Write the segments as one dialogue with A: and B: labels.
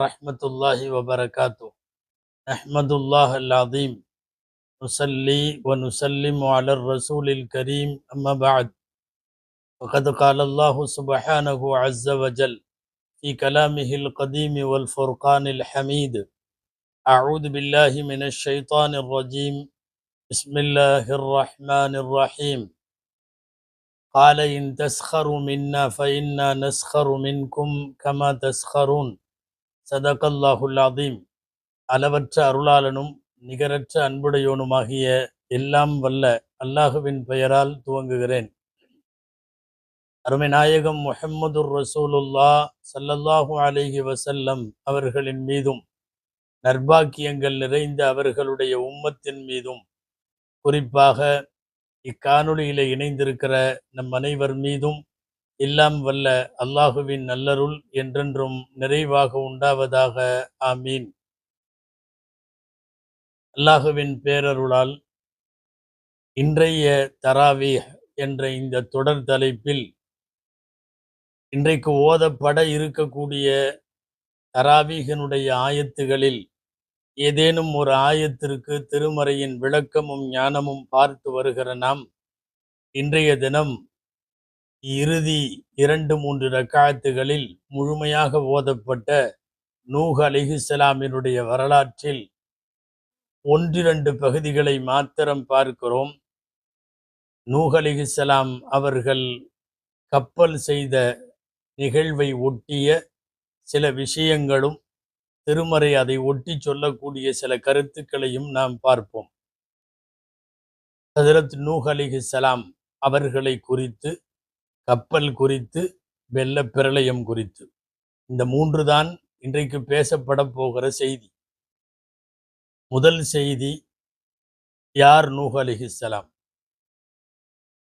A: ورحمة الله وبركاته. نحمد الله العظيم نصلي ونسلم على الرسول الكريم أما بعد. وقد قال الله سبحانه عز وجل في كلامه القديم والفرقان الحميد: أعوذ بالله من الشيطان الرجيم. بسم الله الرحمن الرحيم. قال إن تسخروا منا فإنا نسخر منكم كما تسخرون. صدق الله العظيم. அளவற்ற அருளாளனும் நிகரற்ற அன்புடையோனுமாகிய எல்லாம் வல்ல அல்லாஹுவின் பெயரால் துவங்குகிறேன். அருமை நாயகம் முஹம்மதுர் ரசூலுல்லா ஸல்லல்லாஹு அலைஹி வஸல்லம் அவர்களின் மீதும் நற்பாக்கியங்கள் நிறைந்த அவர்களுடைய உம்மத்தின் மீதும் குறிப்பாக இக்காணொளியிலே இணைந்திருக்கிற நம் அனைவர் மீதும் எல்லாம் வல்ல அல்லாஹுவின் நல்லருள் என்றென்றும் நிறைவாக உண்டாவதாக. ஆமீன். அல்லாஹுவின் பேரருளால் இன்றைய தராவீஹ் என்ற இந்த தொடர் தலைப்பில் இன்றைக்கு ஓதப்பட இருக்கக்கூடிய தராவீஹினுடைய ஆயத்துகளில் ஏதேனும் ஒரு ஆயத்திற்கு திருமறையின் விளக்கமும் ஞானமும் பார்த்து வருகிற நாம் இன்றைய தினம் இறுதி 2-3 ரக்காத்துகளில் முழுமையாக ஓதப்பட்ட நூஹ் அலைஹிஸ்ஸலாமினுடைய வரலாற்றில் 1-2 பகுதிகளை மாத்திரம் பார்க்கிறோம். நூஹ் அலைஹிஸ்ஸலாம் அவர்கள் கப்பல் செய்த நிகழ்வை ஒட்டிய சில விஷயங்களும் திருமறை அதை ஒட்டி சொல்லக்கூடிய சில கருத்துக்களையும் நாம் பார்ப்போம். ஹஜ்ரத் நூஹ் அலைஹிஸ்ஸலாம் அவர்களை குறித்து, கப்பல் குறித்து, வெள்ள பிரளயம் குறித்து, இந்த 3 தான் இன்றைக்கு பேசப்பட போகிற செய்தி. முதல் செய்தி, யார் நூஹ் அலைஹிஸ்ஸலாம்?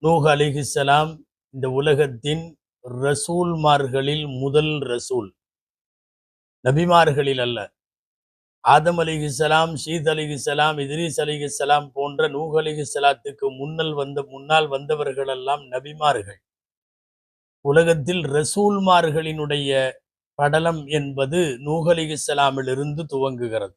A: நூஹ் அலைஹிஸ்ஸலாம் இந்த உலகத்தின் ரசூல்மார்களில் முதல் ரசூல், நபிமார்களில் அல்ல. ஆதம் அலைஹிஸ்ஸலாம், ஷீத் அலைஹிஸ்ஸலாம், இத்ரீஸ் அலைஹிஸ்ஸலாம் போன்ற நூஹ் அலைஹிஸ்ஸலாத்துக்கு முன்னால் வந்தவர்களெல்லாம் நபிமார்கள். உலகத்தில் ரசூல்மார்களினுடைய படலம் என்பது நூஹ் அலைஹிஸ்ஸலாமிலிருந்து துவங்குகிறது.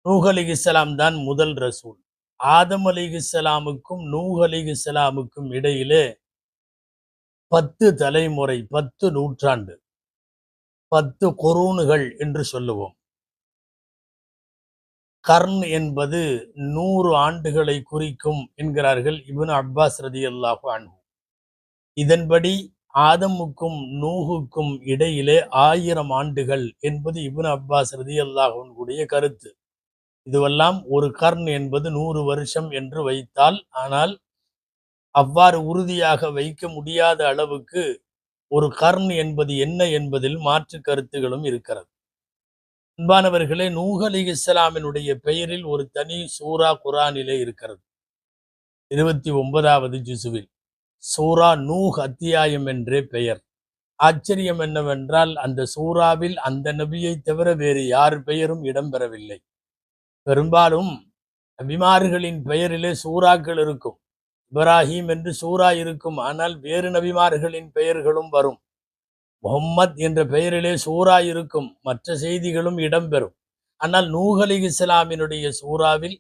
A: நூஹ் அலைஹிஸ்ஸலாம் தான் முதல் ரசூல். ஆதம் அலைஹிஸ்ஸலாமுக்கும் நூஹ் அலைஹிஸ்ஸலாமுக்கும் இடையிலே 10 தலைமுறை, 10 நூற்றாண்டு, 10 குரூன்கள் என்று சொல்லுவோம். கர்ன் என்பது 100 ஆண்டுகளை குறிக்கும் என்கிறார்கள் இப்னு அப்பாஸ் ரலியல்லாஹு அன்ஹு. இதன்படி ஆதமுக்கும் நூஹுக்கும் இடையிலே 1000 ஆண்டுகள் என்பது இப்னு அப்பாஸ் ரலியல்லாஹு அன்ஹுடைய கருத்து. இதுவெல்லாம் ஒரு கர்ன் என்பது 100 வருஷம் என்று வைத்தால், ஆனால் அவ்வாறு உறுதியாக வைக்க முடியாத அளவுக்கு ஒரு கர்ன் என்பது என்ன என்பதில் மாற்று கருத்துகளும் இருக்கிறது. அன்பானவர்களே, நூஹ் அலைஹிஸ்ஸலாமினுடைய பெயரில் ஒரு தனி சூரா குர்ஆனிலே இருக்கிறது. 29வது ஜுசுவில் சூரா நூஹ் அத்தியாயம் என்றே பெயர். ஆச்சரியம் என்னவென்றால், அந்த சூறாவில் அந்த நபியை தவிர வேறு யார் பெயரும் இடம்பெறவில்லை. பெரும்பாலும் நபிமார்களின் பெயரிலே சூறாக்கள் இருக்கும். இப்ராஹிம் என்று சூரா இருக்கும், ஆனால் வேறு நபிமார்களின் பெயர்களும் வரும். முஹம்மத் என்ற பெயரிலே சூரா இருக்கும், மற்ற செய்திகளும் இடம்பெறும். ஆனால் நூஹ் அலைஹிஸ்ஸலாமினுடைய சூறாவில்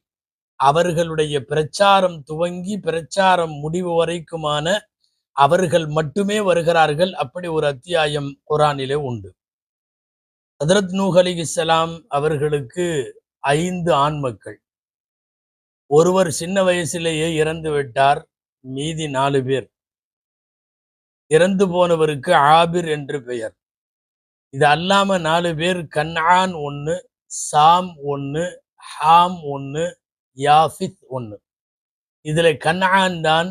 A: அவர்களுடைய பிரச்சாரம் துவங்கி பிரச்சாரம் முடிவு வரைக்குமான அவர்கள் மட்டுமே வருகிறார்கள். அப்படி ஒரு அத்தியாயம் குர்ஆனிலே உண்டு. ஹஜ்ரத் நூஹ் அலைஹிஸ்ஸலாம் அவர்களுக்கு 5 ஆண் மக்கள். ஒருவர் சின்ன வயசிலேயே இறந்து விட்டார். மீதி 4 பேர். இறந்து போனவருக்கு ஆபிர் என்று பெயர். இது அல்லாம 4 பேர், கன்ஆன் 1, சாம் 1, ஹாம் 1, யாஃபித் 1. இதில் கன்ஆன் தான்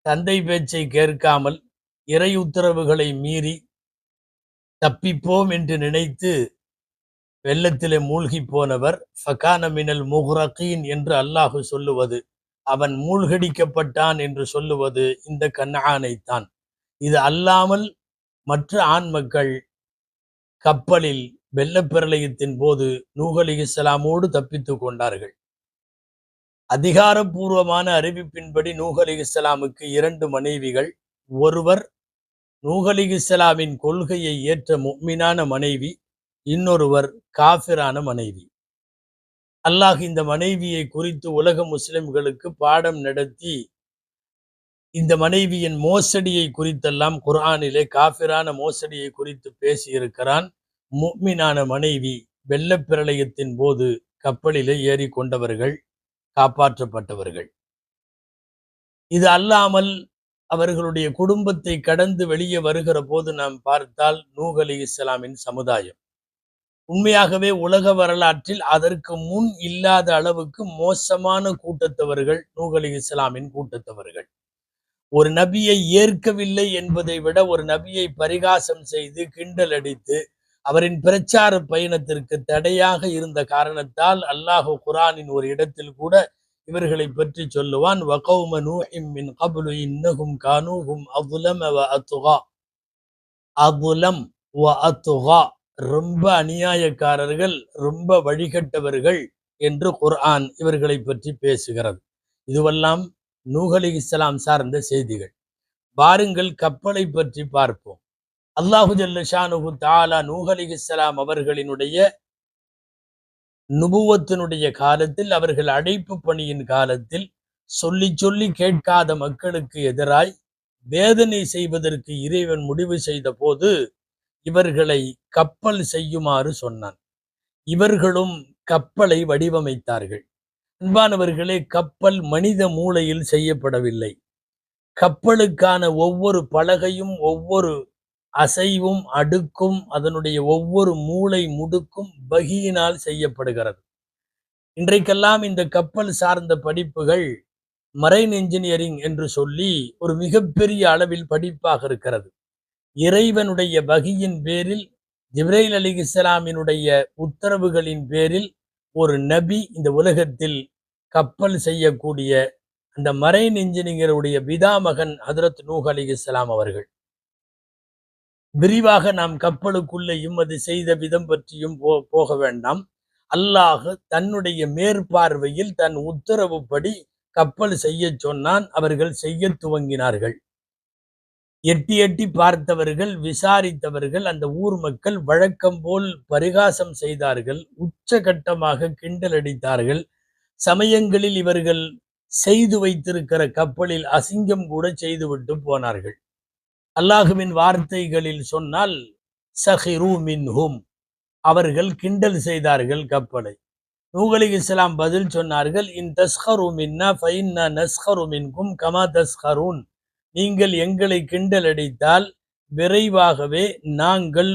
A: தந்தை பேச்சை கேட்காமல் இறை உத்தரவுகளை மீறி தப்பிப்போம் என்று நினைத்து வெள்ளத்திலே மூழ்கி போனவர். ஃபகான மினல் முக்ரகீன் என்று அல்லாஹு சொல்லுவது, அவன் மூழ்கடிக்கப்பட்டான் என்று சொல்லுவது இந்த கன்ஆனைத்தான். இது அல்லாமல் மற்ற ஆண் மக்கள் கப்பலில் வெள்ளப்பிரளயத்தின் போது நூஹ் அலைஹிஸ்ஸலாமோடு தப்பித்து கொண்டார்கள். அதிகாரப்பூர்வமான அறிவிப்பின்படி நூஹ் அலைஹிஸ்ஸலாமுக்கு 2 மனைவிகள். ஒருவர் நூஹ் அலைஹிஸ்ஸலாமின் கொள்கையை ஏற்ற முஃமினான மனைவி, இன்னொருவர் காஃபிரான மனைவி. அல்லாஹ் இந்த மனைவியை குறித்து உலக முஸ்லிம்களுக்கு பாடம் நடத்தி இந்த மனைவியின் மோசடியை குறித்தெல்லாம் குர்ஆனிலே காஃபிரான மோசடியை குறித்து பேசியிருக்கிறான். முஃமினான மனைவி வெள்ளப் பிரளயத்தின் போது கப்பலிலே ஏறி கொண்டவர்கள், காப்பாற்றப்பட்டவர்கள். இது அல்லாமல் அவர்களுடைய குடும்பத்தை கடந்து வெளியே வருகிற போது நாம் பார்த்தால் நூஹ் அலைஹிஸ்ஸலாமின் சமுதாயம் உண்மையாகவே உலக வரலாற்றில் அதற்கு முன் இல்லாத அளவுக்கு மோசமான கூட்டத்தவர்கள் நூஹ் அலைஹிஸ்ஸலாமின் கூட்டத்தவர்கள். ஒரு நபியை ஏற்கவில்லை என்பதை விட ஒரு நபியை பரிகாசம் செய்து கிண்டல் அடித்து அவரின் பிரச்சார பயணத்திற்கு தடையாக இருந்த காரணத்தால் அல்லாஹ் குர்ஆனின் ஒரு இடத்தில் கூட இவர்களை பற்றி சொல்லுவான். வகௌம நூஹிம் மின் கப்லு இன்னஹும் கானூஹும் அظلم وأطغى. அظلم وأطغى, ரொம்ப அநியாயக்காரர்கள், ரொம்ப வழிகட்டவர்கள் என்று குர்ஆன் இவர்களை பற்றி பேசுகிறது. இதுவெல்லாம் நூஹ் அலைஹிஸ்ஸலாம் சார்ந்த செய்திகள். வாருங்கள் கப்பலை பற்றி பார்ப்போம். அல்லாஹு ஜல்ல ஷானுஹு தஆலா நூஹ் அலைஹிஸ்ஸலாம் அவர்களினுடைய நுபுவத்தினுடைய காலத்தில், அவர்கள் அழைப்பு பணியின் காலத்தில் சொல்லி சொல்லி கேட்காத மக்களுக்கு எதிராய் வேதனை செய்வதற்கு இறைவன் முடிவு செய்த போது இவர்களை கப்பல் செய்யுமாறு சொன்னான். இவர்களும் கப்பலை வடிவமைத்தார்கள். அன்பானவர்களே, கப்பல் மனித மூளையில் செய்யப்படவில்லை. கப்பலுக்கான ஒவ்வொரு பலகையும் ஒவ்வொரு அசைவும் அடுக்கும் அதனுடைய ஒவ்வொரு மூளை முடுக்கும் வகியினால் செய்யப்படுகிறது. இன்றைக்கெல்லாம் இந்த கப்பல் சார்ந்த படிப்புகள் மரைன் என்ஜினியரிங் என்று சொல்லி ஒரு மிகப்பெரிய அளவில் படிப்பாக இருக்கிறது. இறைவனுடைய வகியின் பேரில், ஜிப்ரைல் அலைஹிஸ்ஸலாமினுடைய உத்தரவுகளின் பேரில் ஒரு நபி இந்த உலகத்தில் கப்பல் செய்யக்கூடிய அந்த மரைன் என்ஜினியருடைய பிதாமகன் ஹஜ்ரத் நூஹ் அலைஹிஸ்ஸலாம் அவர்கள். விரிவாக நாம் கப்பலுக்குள்ளேயும் அது செய்த விதம் பற்றியும் போக வேண்டாம். அல்லாஹ் தன்னுடைய மேற்பார்வையில் தன் உத்தரவுப்படி கப்பல் செய்ய சொன்னான். அவர்கள் செய்ய துவங்கினார்கள். எட்டி எட்டி பார்த்தவர்கள், விசாரித்தவர்கள், அந்த ஊர் மக்கள் வழக்கம் போல் பரிகாசம் செய்தார்கள், உச்சகட்டமாக கிண்டல் அடித்தார்கள். சமயங்களில் இவர்கள் செய்து வைத்திருக்கிற கப்பலில் அசிங்கம் கூட செய்துவிட்டு போனார்கள். அல்லாஹுவின் வார்த்தைகளில் சொன்னால் சஹிரு மின்ஹும், அவர்கள் கிண்டல் செய்தார்கள் கப்பலை. நூஹ் அலைஹிஸ்ஸலாம் பதில் சொன்னார்கள், இன் தஸ்ஹரு மின்னா ஃபஇன்னா நஸ்ஹரு மின்கும் கமா தஸ்ஹரூன். நீங்கள் எங்களை கிண்டல் அடித்தால் விரைவாகவே நாங்கள்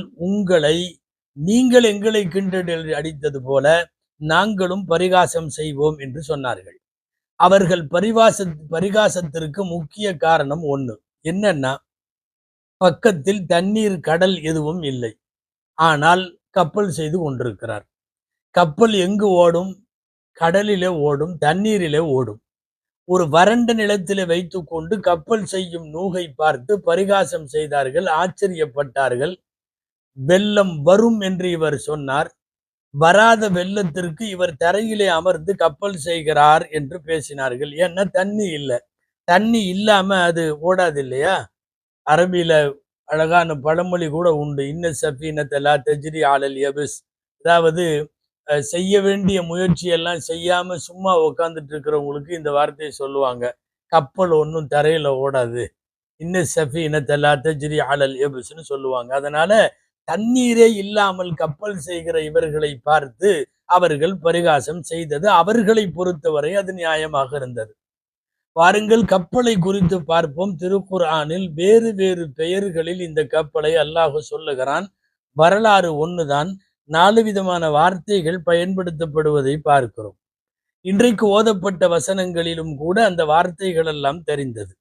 A: நீங்கள் எங்களை கிண்டல் அடித்தது போல நாங்களும் பரிகாசம் செய்வோம் என்று சொன்னார்கள். அவர்கள் பரிகாசத்திற்கு முக்கிய காரணம் ஒன்று என்னன்னா, பக்கத்தில் தண்ணீர் கடல் எதுவும் இல்லை, ஆனால் கப்பல் செய்து கொண்டிருக்கிறார். கப்பல் எங்கு ஓடும்? கடலிலே ஓடும், தண்ணீரிலே ஓடும். ஒரு வறண்ட நிலத்திலே வைத்துக்கொண்டு கப்பல் செய்யும் நூகை பார்த்து பரிகாசம் செய்தார்கள், ஆச்சரியப்பட்டார்கள். வெள்ளம் வரும் என்று இவர் சொன்னார், வராத வெள்ளத்திற்கு இவர் தரையிலே அமர்ந்து கப்பல் செய்கிறார் என்று பேசினார்கள். ஏன்னா தண்ணி இல்லை, தண்ணி இல்லாம அது ஓடாது இல்லையா? அரபியில அழகான பழமொழி கூட உண்டு, இன்ன சஃபீனத லா தஜ்ரி அலல் யபிஸ். அதாவது செய்ய வேண்டிய முயற்சியெல்லாம் செய்யாம சும்மா உட்காந்துட்டு இருக்கிறவங்களுக்கு இந்த வார்த்தையை சொல்லுவாங்க, கப்பல் ஒன்றும் தரையில ஓடாது, இன்ன சஃபீனத லா தஜ்ரி அலல் யபிஸ்ன்னு சொல்லுவாங்க. அதனால தண்ணீரே இல்லாமல் கப்பல் செய்கிற இவர்களை பார்த்து அவர்கள் பரிகாசம் செய்தது அவர்களை பொறுத்தவரை அது நியாயமாக இருந்தது. வாருங்கள் கப்பலை குறித்து பார்ப்போம். திருக்குர்ஆனில் வேறு வேறு பெயர்களில் இந்த கப்பலை அல்லாஹ் சொல்லுகிறான். வரலாறு ஒண்ணுதான், 4 விதமான வார்த்தைகள் பயன்படுத்தப்படுவதை பார்க்கிறோம். இன்றைக்கு ஓதப்பட்ட வசனங்களிலும் கூட அந்த வார்த்தைகள் எல்லாம் தெரிந்தது.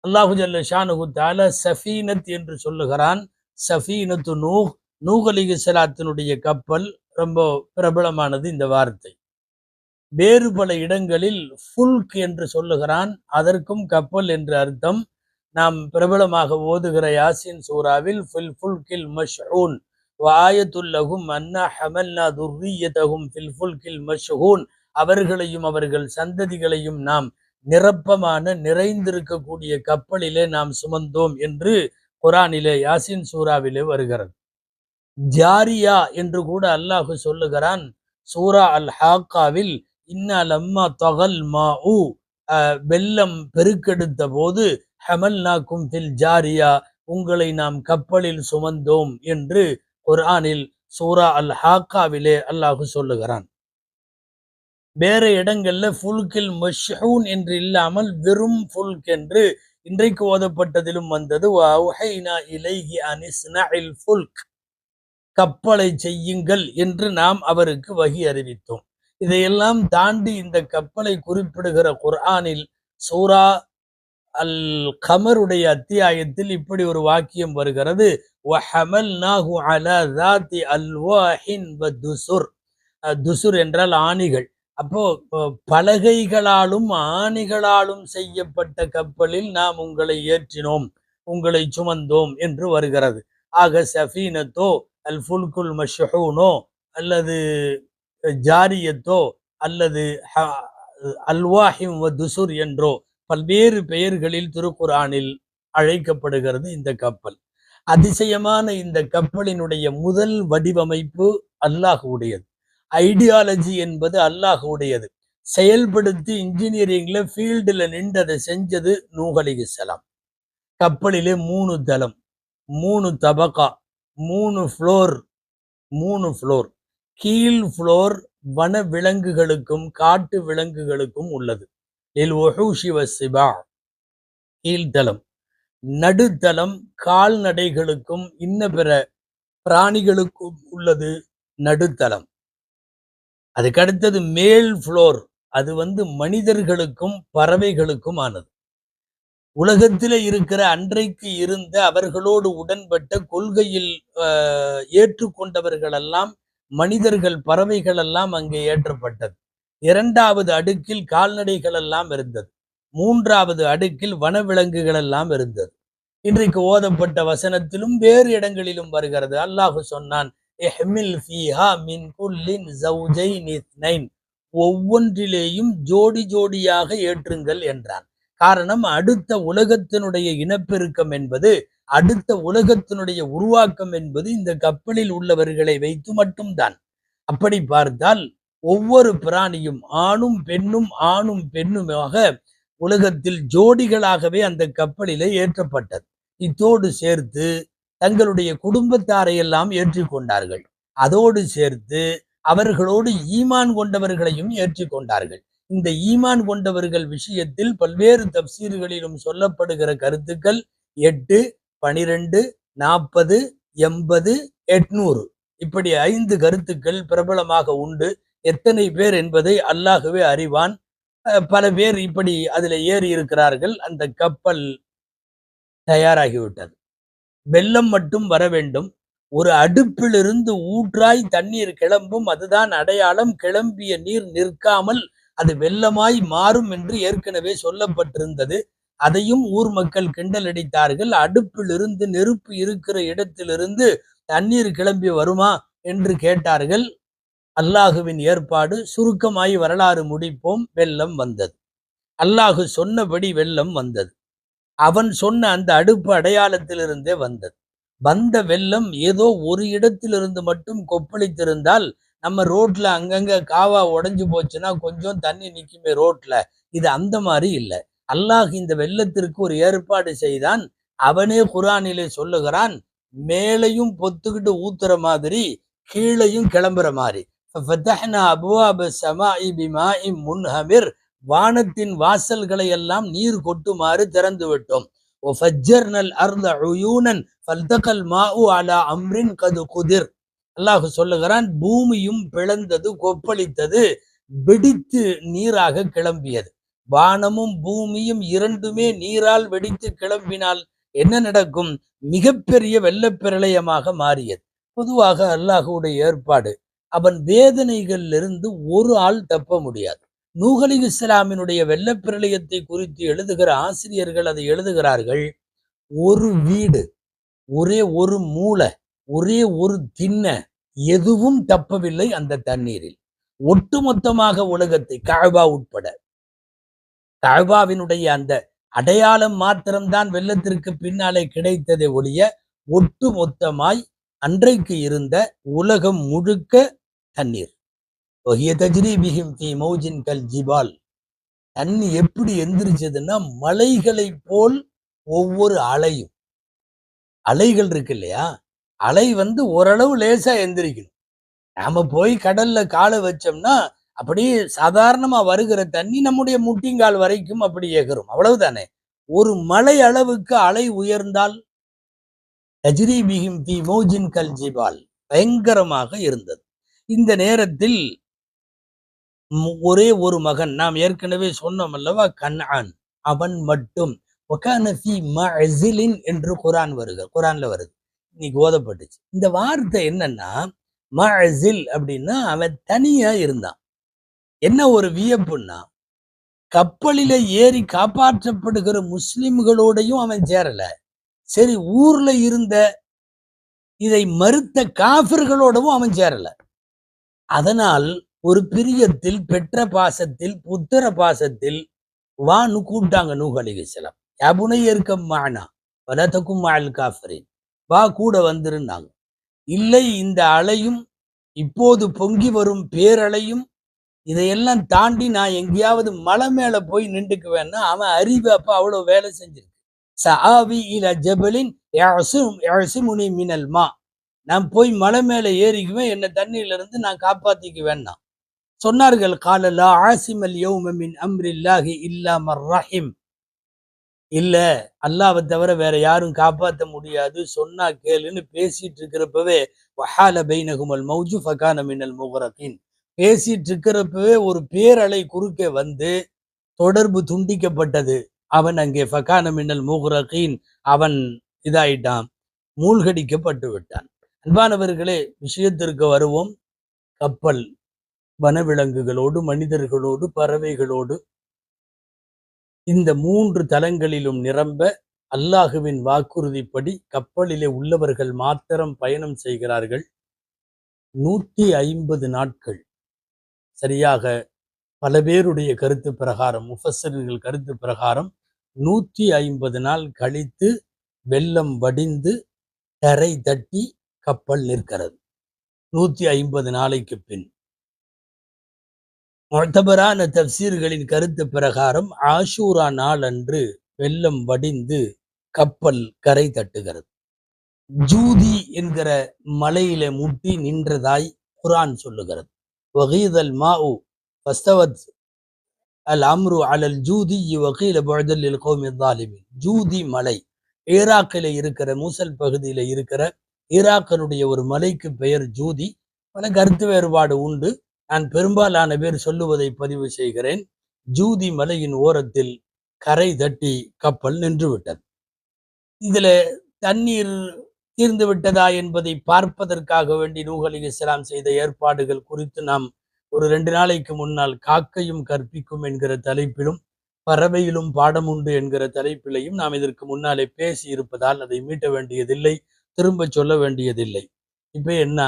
A: அல்லாஹு ஜல்ல ஷானுஹு தஆலா சஃபீனத் என்று சொல்லுகிறான். சஃபீனத்து நூஹ், நூஹ் அலைஹிஸ்ஸலாத்தினுடைய கப்பல் ரொம்ப பிரபலமானது இந்த வார்த்தை. வேறு பல இடங்களில் ஃபுல்க் என்று சொல்லுகிறான், அதற்கும் கப்பல் என்று அர்த்தம். நாம் பிரபலமாக ஓதுகிற யாசின் சூராவில் ஃபில் ஃபுல்கில் மஷ்ஹூன் வஆயத்துல் லஹும் அன்னா ஹமல்னா துர்ரியதஹும் ஃபில் ஃபுல்கில் மஷ்ஹூன், அவர்களையும் அவர்கள் சந்ததிகளையும் நாம் நிரப்பமான நிறைந்திருக்கக்கூடிய கப்பலிலே நாம் சுமந்தோம் என்று குர்ஆனிலே யாசின் சூராவிலே வருகிறது. ஜாரியா என்று கூட அல்லாஹ் சொல்லுகிறான் சூரா அல் ஹாக்காவில். இன்னா லம்மா தகல் மாஉ, வெள்ளம் பெருக்கெடுத்த போது ஹமல்நாக்கும் ஃபில் ஜாரியா, உங்களை நாம் கப்பலில் சுமந்தோம் என்று குர்ஆனில் சூரா அல் ஹாக்காவிலே அல்லாஹ் சொல்லுகிறான். வேற இடங்கள்ல ஃபுல்கில் மஷ்ஹூன் என்று இல்லாமல் வெறும் ஃபுல்க் என்று இன்றைக்கு ஓதப்பட்டதிலும் வந்தது. வஅவ்ஹைனா இலைஹி அனிஸ்னஇல் ஃபுல்க், கப்பலை செய்யுங்கள் என்று நாம் அவருக்கு வஹி அறிவித்தோம். இதையெல்லாம் தாண்டி இந்த கப்பலை குறிப்பிடுகிற குர்ஆனில் சூரா அல் கமருடைய அத்தியாயத்தில் இப்படி ஒரு வாக்கியம் வருகிறது. வஹமல்நாஹு அலா ذாத்தி அல்வாஹின் வதுசுர். துசுர் என்றால் ஆணிகள். அப்போ பலகைகளாலும் ஆணிகளாலும் செய்யப்பட்ட கப்பலில் நாம் உங்களை ஏற்றினோம், உங்களை சுமந்தோம் என்று வருகிறது. ஆக சஃபீனத்தோ அல் ஃபுல்குல் மஷ்ஹூனோ அல்லது ஜாரியத்தோ அல்லது அல்வாஹிம் வ துசுர் என்றோ பல்வேறு பெயர்களில் திருக்குர்ஆனில் அழைக்கப்படுகிறது இந்த கப்பல். அதிசயமான இந்த கப்பலினுடைய முதல் வடிவமைப்பு அல்லாஹ்வுடையது. ஐடியாலஜி என்பது அல்லாஹ்வுடையது. செயல்படுத்தி இன்ஜினியரிங்ல ஃபீல்டுல நின்று அதை செஞ்சது நூஹ் அலைஹிஸ்ஸலாம். கப்பலிலே 3 தளம், 3 தபகா, 3 ஃப்ளோர். கீழ் ஃப்ளோர் வன விலங்குகளுக்கும் காட்டு விலங்குகளுக்கும் உள்ளது. கீழ்த்தலம். நடுத்தலம் கால்நடைகளுக்கும் இன்ன பிற பிராணிகளுக்கும் உள்ளது நடுத்தலம். அதுக்கடுத்தது மேல் ஃப்ளோர், அது மனிதர்களுக்கும் பறவைகளுக்கும் ஆனது. உலகத்தில் இருக்கிற அன்றைக்கு இருந்த அவர்களோடு உடன்பட்ட கொள்கையில் ஏற்றுக்கொண்டவர்களெல்லாம் மனிதர்கள் பறவைகள் எல்லாம் அங்கே ஏற்றப்பட்டது. 2வது அடுக்கில் கால்நடைகள் எல்லாம் இருந்தது. 3வது அடுக்கில் வனவிலங்குகள் எல்லாம் இருந்தது. இன்றைக்கு ஓதப்பட்ட வசனத்திலும் வேறு இடங்களிலும் வருகிறது. அல்லாஹ் சொன்னான், ஒவ்வொன்றிலேயும் ஜோடி ஜோடியாக ஏற்றுங்கள் என்றான். காரணம், அடுத்த உலகத்தினுடைய இனப்பெருக்கம் என்பது, அடுத்த உலகத்தினுடைய உருவாக்கம் என்பது இந்த கப்பலில் உள்ளவர்களை வைத்து மட்டும்தான். அப்படி பார்த்தால் ஒவ்வொரு பிராணியும் ஆணும் பெண்ணுமாக உலகத்தில் ஜோடிகளாகவே அந்த கப்பலிலே ஏற்றப்பட்டது. இத்தோடு சேர்த்து தங்களுடைய குடும்பத்தாரை எல்லாம் ஏற்றிக்கொண்டார்கள். அதோடு சேர்த்து அவர்களோடு ஈமான் கொண்டவர்களையும் ஏற்றிக்கொண்டார்கள். இந்த ஈமான் கொண்டவர்கள் விஷயத்தில் பல்வேறு தப்சீர்களிலும் சொல்லப்படுகிற கருத்துக்கள் 8, 12, 40, 80, 800 இப்படி 5 கருத்துக்கள் பிரபலமாக உண்டு. எத்தனை பேர் என்பதை அல்லாஹ்வே அறிவான். பல பேர் இப்படி அதில் ஏறி இருக்கிறார்கள். அந்த கப்பல் தயாராகிவிட்டது. வெள்ளம் மட்டும் வர வேண்டும். ஒரு அடுப்பிலிருந்து ஊற்றாய் தண்ணீர் கிளம்பும், அதுதான் அடையாளம். கிளம்பிய நீர் நிற்காமல் அது வெள்ளமாய் மாறும் என்று ஏற்கனவே சொல்லப்பட்டிருந்தது. அதையும் ஊர் மக்கள் கிண்டல் அடித்தார்கள். அடுப்பிலிருந்து, நெருப்பு இருக்கிற இடத்திலிருந்து தண்ணீர் கிளம்பி வருமா என்று கேட்டார்கள். அல்லாஹுவின் ஏற்பாடு. சுருக்கமாய் வரலாறு முடிப்போம். வெள்ளம் வந்தது. அல்லாஹு சொன்னபடி வெள்ளம் வந்தது. அவன் சொன்ன அந்த அடுப்பு அடையாளத்திலிருந்தே வந்தது. வந்த வெள்ளம் ஏதோ ஒரு இடத்திலிருந்து மட்டும் கொப்பளித்திருந்தால், நம்ம ரோட்ல அங்கங்க காவா உடைஞ்சு போச்சுன்னா கொஞ்சம் தண்ணி நிக்குமே ரோட்ல, இது அந்த மாதிரி இல்லை. அல்லாஹ் இந்த வெள்ளத்திற்கு ஒரு ஏற்பாடு செய்தான். அவனே குர்ஆனிலே சொல்லுகிறான், மேலையும் பொத்துக்கிட்டு ஊத்துற மாதிரி கீழையும் கிளம்புற மாதிரி. வானத்தின் வாசல்களை எல்லாம் நீர் கொட்டுமாறு திறந்து விட்டோம். அல்லாஹ் சொல்லுகிறான், பூமியும் பிளந்தது, கொப்பளித்தது, வெடித்து நீராக கிளம்பியது. வானமும் பூமியும் இரண்டுமே நீரால் வெடித்து கிளம்பினால் என்ன நடக்கும்? மிகப்பெரிய வெள்ளப்பிரளயமாக மாறியது. பொதுவாக அல்லாஹுடைய ஏற்பாடு, அவன் வேதனைகளிலிருந்து ஒரு ஆள் தப்ப முடியாது. நூஹ் அலைஹிஸ்ஸலாமினுடைய வெள்ளப்பிரளயத்தை குறித்து எழுதுகிற ஆசிரியர்கள் அதை எழுதுகிறார்கள். ஒரு வீடு, ஒரே ஒரு மூளை, ஒரே ஒரு திண்ண, எதுவும் தப்பவில்லை அந்த தண்ணீரில். ஒட்டுமொத்தமாக உலகத்தை, கஅபா உட்பட, கஅபாவினுடைய அந்த அடையாளம் மாத்திரம்தான் வெள்ளத்திற்கு பின்னாலே கிடைத்ததை ஒழிய ஒட்டு மொத்தமாய் அன்றைக்கு இருந்த உலகம் முழுக்க தண்ணீர். வஹிய தஜ்ரி பிஹிம் ஃபீ மௌஜின் கல் ஜிபால். தண்ணி எப்படி எந்திரிச்சதுன்னா மலைகளை போல் ஒவ்வொரு அலையும். அலைகள் இருக்கு இல்லையா, அலை ஓரளவு லேசா எந்திரிக்கணும். நாம போய் கடல்ல காலை வச்சோம்னா அப்படியே சாதாரணமா வருகிற தண்ணி நம்முடைய முட்டிங்கால் வரைக்கும் அப்படி ஏகரும், அவ்வளவுதானே. ஒரு மலை அளவுக்கு அலை உயர்ந்தால் தஜ்ரி பிஹிம் ஃபீ மௌஜின் கல் ஜிபால், பயங்கரமாக இருந்தது. இந்த நேரத்தில் ஒரே ஒரு மகன், நாம் ஏற்கனவே சொன்னோம் அல்லவா, கன்ஆன், அவன் மட்டும் வகான ஃபீ மஅஸிலின் என்று குர்ஆன்ல வருது, இன்னைக்கு ஓதப்பட்டுச்சு. இந்த வார்த்தை என்னன்னா, மஅஸில் அப்படின்னா அவன் தனியா இருந்தான். என்ன ஒரு வியப்புன்னா, கப்பலில ஏறி காப்பாற்றப்படுகிற முஸ்லிம்களோடையும் அவன் சேரல. சரி, ஊர்ல இருந்த இதை மறுத்த காஃபிர்களோடவும் அவன் சேரல. அதனால் ஒரு பிரியத்தில், பெற்ற பாசத்தில், புத்திர பாசத்தில் வான்னு கூப்பிட்டாங்க நூஹ் அலைஹிஸ்ஸலாம். யா புனைய இர்கம் மஅனா வலா தகும் மஅல் காஃபிரின், வா கூட வந்துருன்னாங்க. இல்லை, இந்த அலையும் இப்போது பொங்கி வரும் பேரலையும் இதையெல்லாம் தாண்டி நான் எங்கேயாவது மலை மேல போய் நின்றுக்குவேன்னா அவன் அறிவு அப்ப அவ்வளவு வேலை செஞ்சிருக்கு. சஆவி இலா ஜபலின் யஅஸிமுனி மினல் மா, நான் போய் மலை மேல ஏறிக்குவேன், என்ன தண்ணியில இருந்து நான் காப்பாத்திக்குவேன்னா சொன்னார்கள். கால லா ஆசிமல் யௌம மின் அம்ரில்லாஹி இல்லா மர் ரஹிம். இல்ல, அல்லாஹ்வை தவிர வேற யாரும் காப்பாற்ற முடியாது, சொன்னா கேளுன்னு பேசிட்டு இருக்கிறப்பவே வஹால பைனகுமல் மௌஜு ஃபகான மினல் முகரகின், பேசிட்டு இருக்கிறப்பவே ஒரு பேரலை குறுக்கே வந்து தொடர்பு துண்டிக்கப்பட்டது. அவன் அங்கே ஃபகான மினல் முகரகின், அவன் இதாயிட்டான், மூழ்கடிக்கப்பட்டு விட்டான். அன்பானவர்களே, விஷயத்திற்கு வருவோம். கப்பல் வனவிலங்குகளோடு, மனிதர்களோடு, பறவைகளோடு இந்த 3 தலங்களிலும் நிரம்ப அல்லாஹுவின் வாக்குறுதிப்படி கப்பலிலே உள்ளவர்கள் மாத்திரம் பயணம் செய்கிறார்கள். 150 நாட்கள், சரியாக பல பேருடைய கருத்து பிரகாரம், முஃபஸ்ஸிர்கள் கருத்து பிரகாரம் 150 நாள் கழித்து வெள்ளம் வடிந்து தரை தட்டி கப்பல் நிற்கிறது. 150 நாளைக்கு பின் முஅ்தபரான தஃப்சீர்களின் கருத்து பிரகாரம் ஆஷூரா நாள் அன்று வெள்ளம் வடிந்து கப்பல் கரை தட்டுகிறது. ஜூதி என்கிற மலையில முட்டி நின்றதாய் குர்ஆன் சொல்லுகிறது. வகீதல் மாஉ ஃபஸ்தவத் அல் அம்ரு அலல் ஜூதி வகீல புஅதல் லில் கௌமி ஸாலிமீன். ஜூதி மலை ஈராக்கில் இருக்கிற, மூசல் பகுதியில் இருக்கிற ஈராக்கினுடைய ஒரு மலைக்கு பெயர் ஜூதி. பல கருத்து வேறுபாடு உண்டு. நான் பெரும்பாலான பேர் சொல்லுவதை பதிவு செய்கிறேன். ஜூதி மலையின் ஓரத்தில் கரை தட்டி கப்பல் நின்று விட்டது. இதுல தண்ணீர் தீர்ந்து விட்டதா என்பதை பார்ப்பதற்காக வேண்டி நூஹ் அலைஹிஸ்ஸலாம் செய்த ஏற்பாடுகள் குறித்து நாம் ஒரு 2 நாளைக்கு முன்னால் காக்கையும் கற்பிக்கும் என்கிற தலைப்பிலும் பறவையிலும் பாடம் உண்டு என்கிற தலைப்பிலையும் நாம் இதற்கு முன்னாலே பேசி இருப்பதால் அதை மீட்ட வேண்டியதில்லை, திரும்ப சொல்ல வேண்டியதில்லை. இப்ப என்ன,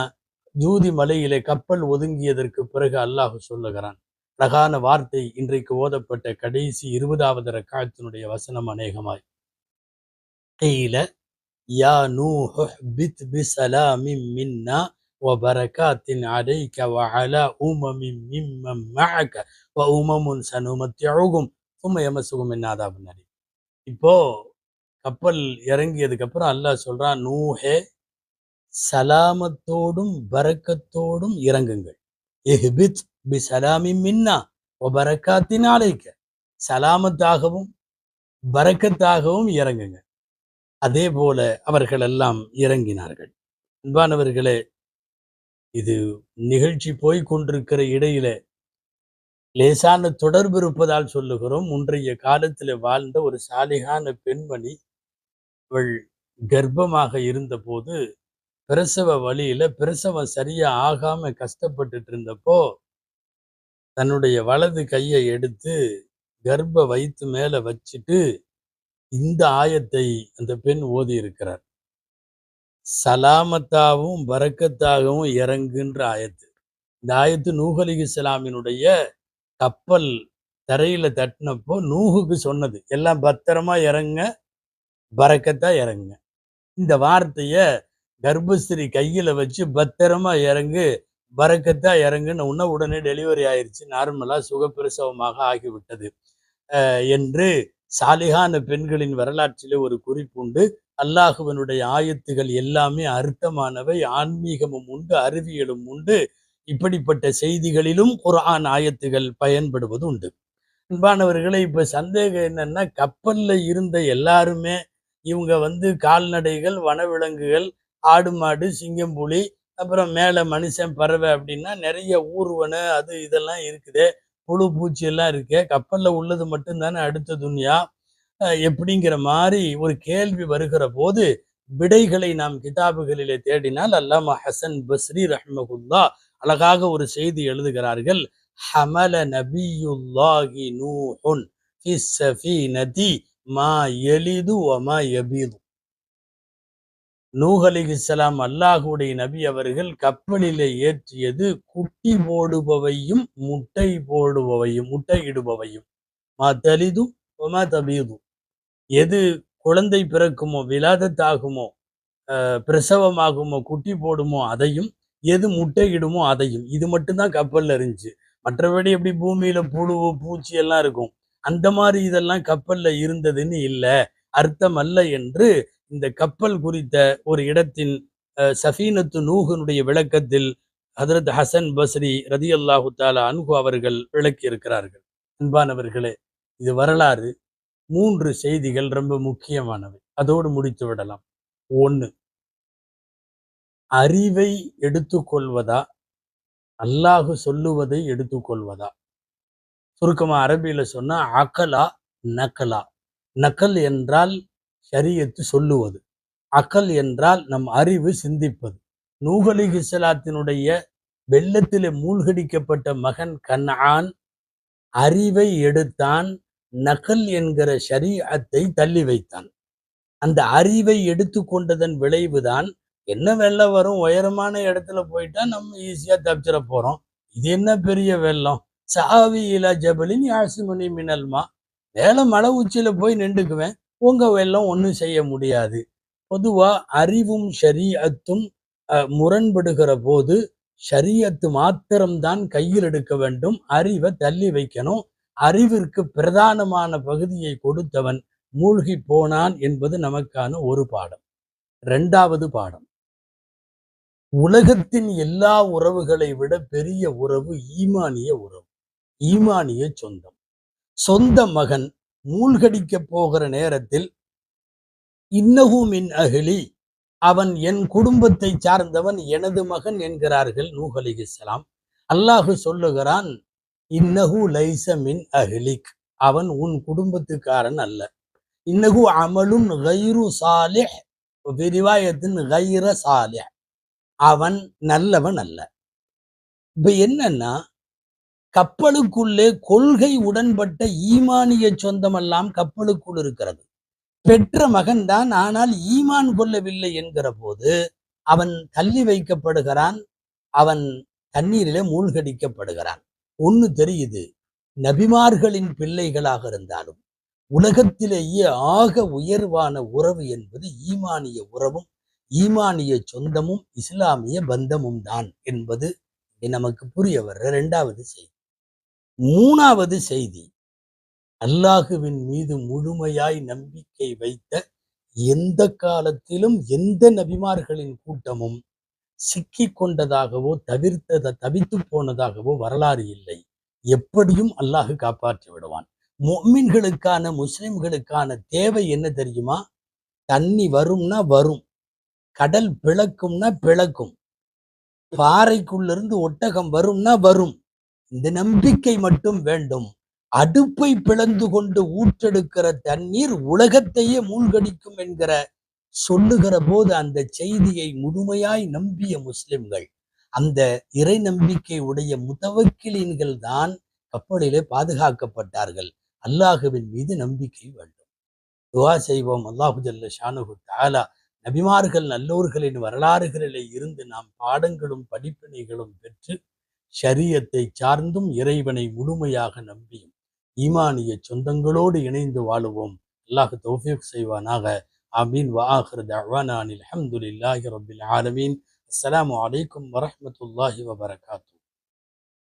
A: ஜூதி மலையிலே கப்பல் ஒதுங்கியதற்கு பிறகு அல்லாஹ் சொல்லுகிறான். அழகான வார்த்தை, இன்றைக்கு ஓதப்பட்ட கடைசி 20வது ரக்காத்தினுடைய வசனம் அநேகமாய், கீல யா நூஹ் பித் பிஸலாமின் மின்னா வபரகாத்தின் அலைக வஅலா உமமின் மிம்மன் மஅக வஉமமுன் சனுமத்திஉகும் சும்ம யமஸ்ஸுகும் மின் அதாபின் அலீம். இப்போ கப்பல் இறங்கியதுக்கு அப்புறம் அல்லாஹ் சொல்றான், நூஹே சலாமத்தோடும் பரக்கத்தோடும் இறங்குங்கள். இஹ்பித் பிஸலாமின் மின்னா வபரகாத்தின் அலைக, சலாமத்தாகவும் பரக்கத்தாகவும் இறங்குங்க. அதே போல அவர்கள் எல்லாம் இறங்கினார்கள். அன்பானவர்களே, இது நிகழ்ச்சி போய் கொண்டிருக்கிற இடையில லேசான தொடர்பு இருப்பதால் சொல்லுகிறோம். முன்றைய காலத்தில் வாழ்ந்த ஒரு சாலிகான பெண்மணி, அவள் கர்ப்பமாக இருந்தபோது பிரசவ வலியில பிரசவம் சரியா ஆகாம கஷ்டப்பட்டுட்டு இருந்தப்போ தன்னுடைய வலது கையை எடுத்து கர்ப்ப வயிற்று மேல வச்சுட்டு இந்த ஆயத்தை அந்த பெண் ஓதி இருக்கிறார். சலாமத்தாகவும் பரக்கத்தாகவும் இறங்குன்ற ஆயத்து. இந்த ஆயத்து நூஹ் அலைஹிஸ்ஸலாமினுடைய கப்பல் தரையில தட்டினப்போ நூஹுக்கு சொன்னது, எல்லாம் பத்திரமா இறங்க, பரக்கத்தா இறங்குங்க. இந்த வார்த்தைய கர்ப்பஸ்திரி கையில வச்சு பத்திரமா இறங்கு, பறக்கத்தா இறங்குன்னு உடனே டெலிவரி ஆயிருச்சு. நார்மலா சுகப்பிரசவமாக ஆகிவிட்டது என்று சாலிகான பெண்களின் வரலாற்றிலே ஒரு குறிப்புண்டு. அல்லாஹுவினுடைய ஆயத்துகள் எல்லாமே அர்த்தமானவை, ஆன்மீகமும் உண்டு, அறிவியலும் உண்டு. இப்படிப்பட்ட செய்திகளிலும் குர்ஆன் ஆயத்துகள் பயன்படுவது உண்டு. அன்பானவர்களே, இப்ப சந்தேகம் என்னன்னா, கப்பல்ல இருந்த எல்லாருமே இவங்க கால்நடைகள், வனவிலங்குகள், ஆடு மாடு, சிங்கம் புலி, அப்புறம் மேல மனுஷன் பறவை அப்படின்னா நிறைய ஊர்வன அது இதெல்லாம் இருக்குதே, புழு பூச்சி எல்லாம் இருக்கே, கப்பல்ல உள்ளது மட்டும்தானே அடுத்த துன்யா எப்படிங்கிற மாதிரி ஒரு கேள்வி வருகிற போது விடைகளை நாம் கிதாபுகளிலே தேடினால் அல்லாமா ஹசன் பஸ்ரி ரஹ்மகுல்லா அழகாக ஒரு செய்தி எழுதுகிறார்கள். ஹமல நபியுல்லாஹி நூஹுன் ஃபிஸ் ஸஃபீனதி மா யலிது வ மா யபீது. நூஹ் அலைஹிஸ்ஸலாம் அல்லாஹ்வுடைய நபி அவர்கள் கப்பலிலே ஏற்றியது குட்டி போடுபவையும் முட்டை போடுபவையும் முட்டையிடுபவையும். மா தலிது வ மா தபீது. எது குழந்தை பிறக்குமோ, விலாதத்தாகுமோ, பிரசவமாகுமோ, குட்டி போடுமோ அதையும், எது முட்டையிடுமோ அதையும். இது மட்டும்தான் கப்பல்ல இருந்துச்சு. மற்றபடி எப்படி பூமியில புழு பூச்சி எல்லாம் இருக்கும், அந்த மாதிரி இதெல்லாம் கப்பல்ல இருந்ததுன்னு இல்லை, அர்த்தம் அல்ல என்று இந்த கப்பல் குறித்த ஒரு இடத்தின் சஃபீனத்து நூஹனுடைய விளக்கத்தில் ஹதரத் ஹசன் பஸ்ரி ரதியல்லாஹு தஆலா அன்ஹு அவர்கள் விளக்கி இருக்கிறார்கள். அன்பானவர்களே, இது வரலாறு. 3 செய்திகள் ரொம்ப முக்கியமானவை, அதோடு முடித்து விடலாம். 1, அறிவை எடுத்துக்கொள்வதா, அல்லாஹு சொல்லுவதை எடுத்துக்கொள்வதா? சுருக்கமா அரபியில சொன்னா அகலா நகலா. நகல் என்றால் ஷரியத்து சொல்லுவது, அகல் என்றால் நம் அறிவு சிந்திப்பது. நூஹ் அலைஹிஸ்ஸலாத்தினுடைய வெள்ளத்திலே மூழ்கடிக்கப்பட்ட மகன் கன்ஆன் அறிவை எடுத்தான், நகல் என்கிற ஷரீஅத்தை தள்ளி வைத்தான். அந்த அறிவை எடுத்துக்கொண்டதன் விளைவுதான், என்ன வெள்ளம் வரும், உயரமான இடத்துல போயிட்டா நம்ம ஈஸியா தப்பிச்சிட போறோம், இது என்ன பெரிய வெள்ளம், சாவி இலா ஜபலின் யாசிமுனி மினல்மா, மேல மலை உச்சியில போய் நின்றுக்குவேன், உங்க வெள்ளம் ஒன்றும் செய்ய முடியாது. பொதுவா அறிவும் ஷரீஅத்தும் முரண்படுகிற போது ஷரீஅத்து மாத்திரம்தான் கையில் எடுக்க வேண்டும், அறிவை தள்ளி வைக்கணும். அறிவிற்கு பிரதானமான பகுதியை கொடுத்தவன் மூழ்கி போனான் என்பது நமக்கான ஒரு பாடம். 2வது பாடம், உலகத்தின் எல்லா உறவுகளை விட பெரிய உறவு ஈமானிய உறவு, ஈமானிய சொந்தம். சொந்த மகன் மூழ்கடிக்க போகிற நேரத்தில் இன்னஹு மின் அஹ்லி, அவன் என் குடும்பத்தை சார்ந்தவன், எனது மகன் என்கிறார்கள் நூஹ் அலைஹிஸ்ஸலாம். அல்லாஹு சொல்லுகிறான், இன்னஹு லைஸ மின் அஹ்லிக், அவன் உன் குடும்பத்துக்காரன் அல்ல. இன்னஹு அமலுன் கைரு சாலிஹ், ரிவாயத்தின் கைர சாலிஹ், அவன் நல்லவன் அல்ல. இப்ப என்னன்னா, கப்பலுக்குள்ளே கொள்கை உடன்பட்ட ஈமானிய சொந்தமெல்லாம் கப்பலுக்குள் இருக்கிறது. பெற்ற மகன்தான், ஆனால் ஈமான் கொள்ளவில்லை என்கிற போது அவன் தள்ளி வைக்கப்படுகிறான், அவன் தண்ணீரிலே மூழ்கடிக்கப்படுகிறான். ஒண்ணு தெரியுது, நபிமார்களின் பிள்ளைகளாக இருந்தாலும் உலகத்திலேயே ஆக உயர்வான உறவு என்பது ஈமானிய உறவும் ஈமானிய சொந்தமும் இஸ்லாமிய பந்தமும் தான் என்பது நமக்கு புரிய வர்ற 2வது செய்தி. 3வது செய்தி, அல்லாஹுவின் மீது முழுமையாய் நம்பிக்கை வைத்த எந்த காலத்திலும் எந்த நபிமார்களின் கூட்டமும் சிக்கி கொண்டதாகவோ தவித்து போனதாகவோ வரலாறு இல்லை. எப்படியும் அல்லாஹு காப்பாற்றி விடுவான். முஃமின்களுக்கான, முஸ்லிம்களுக்கான தேவை என்ன தெரியுமா? தண்ணி வரும்னா வரும், கடல் பிளக்கும்னா பிளக்கும், பாறைக்குள்ளிருந்து ஒட்டகம் வரும்னா வரும், இந்த நம்பிக்கை மட்டும் வேண்டும். அடுப்பை பிளந்து கொண்டு ஊற்றெடுக்கிற தண்ணீர் உலகத்தையே மூழ்கடிக்கும் என்கிற சொல்லுகிற போது அந்த செய்தியை முழுமையாய் நம்பிய முஸ்லிம்கள், அந்த இறை நம்பிக்கை உடைய முத்தவக்கிலீன்கள் தான் கப்பலிலே பாதுகாக்கப்பட்டார்கள். அல்லாஹுவின் மீது நம்பிக்கை வேண்டும். துஆ செய்வோம். அல்லாஹு ஜல்ல ஷானுஹு தஆலா நபிமார்கள் நல்லோர்களின் வரலாறுகளிலே இருந்து நாம் பாடங்களும் படிப்பினைகளும் பெற்று ஷரியத்தை சார்ந்தும் இறைவனை முழுமையாக நம்பியும் ஈமானிய சொந்தங்களோடு இணைந்து வாழுவோம். அல்லாஹ் தௌஃபீக் செய்வானாக. ஆமீன். வஆஹிரு தஅவானா அனில் ஹம்துலில்லாஹி ரப்பில் ஆலமீன். அஸ்ஸலாமு அலைக்கும் வரஹ்மத்துல்லாஹி வபரகாத்துஹு.